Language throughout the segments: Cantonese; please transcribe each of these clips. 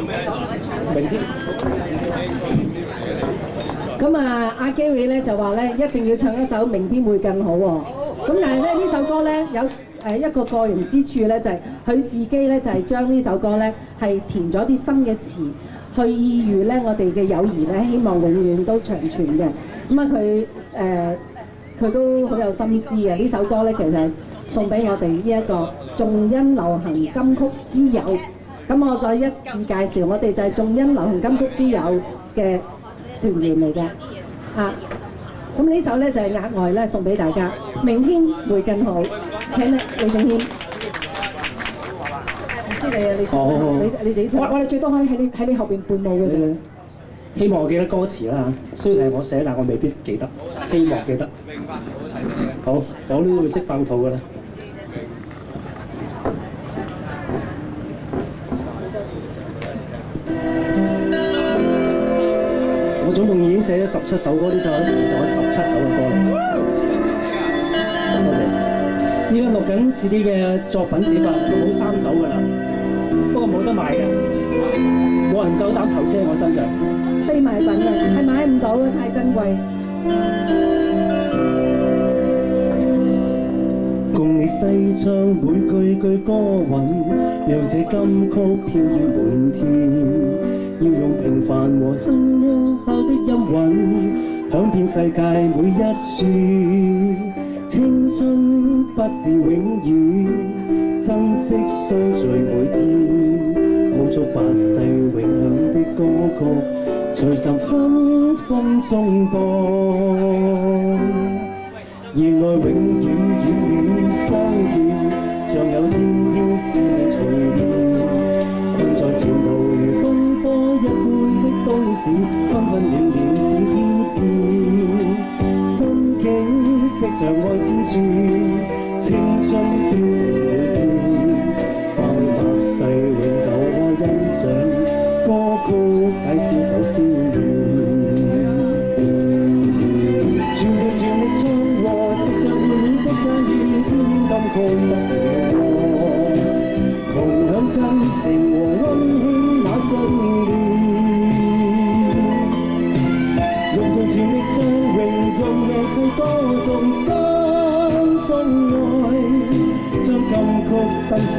明天。咁啊，阿 Gary 咧就話咧，一定要唱一首《明天會更好》喎。咁但係咧呢首歌咧有一個個人之處咧，就係佢自己咧就係將呢首歌咧係填咗啲新嘅詞，去意喻咧我哋嘅友誼咧，希望永遠都長存嘅。咁啊佢都好有心思嘅。呢首歌咧其實係送俾我哋呢一個眾欣流行金曲之友。咁我再一次介紹，我哋就係眾欣流行金曲之友嘅團員嚟嘅嚇。咁呢首咧就係額外咧送俾大家，明天會更好。請李正軒，唔知你啊，你自己唱。我哋最多可以喺你後邊伴舞嘅啫。希望我記得歌詞啦嚇，雖然係我寫，但我未必記得，希望記得。好，我呢會識爆肚㗎啦。我總共已經寫咗17首歌，呢首係我17首嘅歌嚟。多謝。依家錄緊自己嘅作品碟啊，錄好3首㗎啦，不過冇得賣㗎，冇人夠膽投車喺我身上。非賣品啊，係買唔到嘅，太珍貴。共你細唱每句句歌韻，讓這金曲飄於滿天。要用平凡和哼一敲的音韻，響遍世界每一處。青春不是永遠，珍惜相聚每天。好足百世永響的歌曲，隨心分分鐘播。願愛永遠遠遠相見，像有天天使你隨現。困在前途如奔波一般的都市，分分秒秒似挑戰。心境即像愛千串，青春標定每天。花開百世永久可欣賞，歌曲解消愁消怨。全情全力唱和，藉着滿滿的讚譽，偏偏金曲不停和，同享真情和溫馨那信念。用盡全力唱榮，用夜去歌頌心中愛，將金曲心聲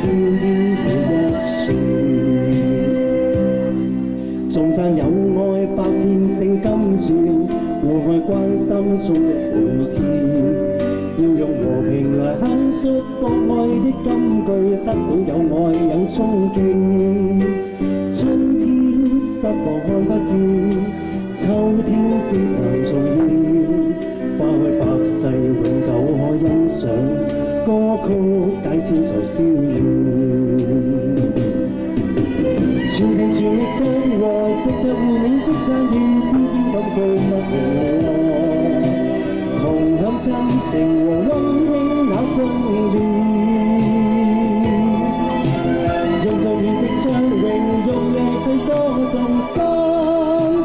飄於每一處。頌讚有愛百遍勝金鑽，互愛關心充值滿天。要用和平來喊出博愛的金句，得到有愛有憧憬。春天失望看不見，秋天必能重現。花開百世永久可欣賞，歌曲解千愁消怨。全情全力唱和，藉着互勉的讚譽，天天金曲不停和，同享真情和溫馨那信念。用盡熱力唱榮，用夜去歌頌心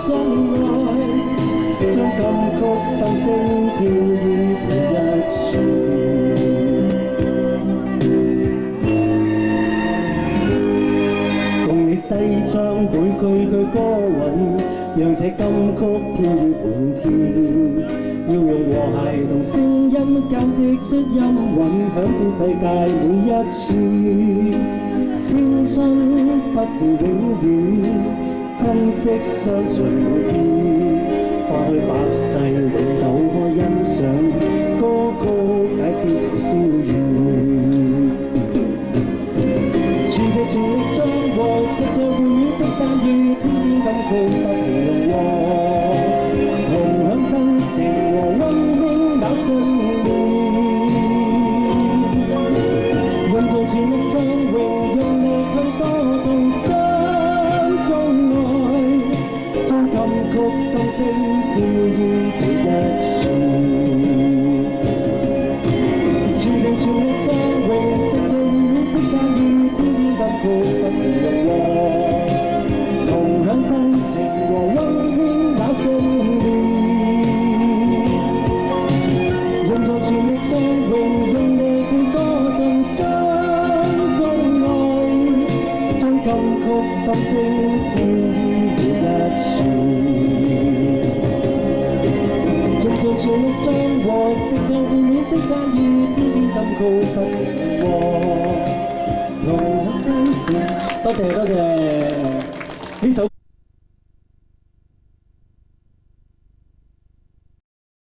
中愛，將金曲心聲飄於每一處。細唱每句句歌韻，讓這金曲飄於滿天。要用和諧同聲音交織出音韻，響遍世界每一處。青春不是永遠，珍惜相聚每天。花開百世永久可欣賞，歌曲解千愁消怨。全情全力唱和，藉着滿滿的讚譽，天天金曲不停和，同享真情和溫馨那信念。用盡全力唱榮，用力去歌頌心中愛，將金曲心聲飄於每一處。全情全力唱榮，藉着滿滿的讚譽，天天金曲不停和，同享真情和心聲飄於每一處，盡做全力唱和，直唱滿滿的讚譽，天邊金曲不停和，同享歡笑。多謝多謝。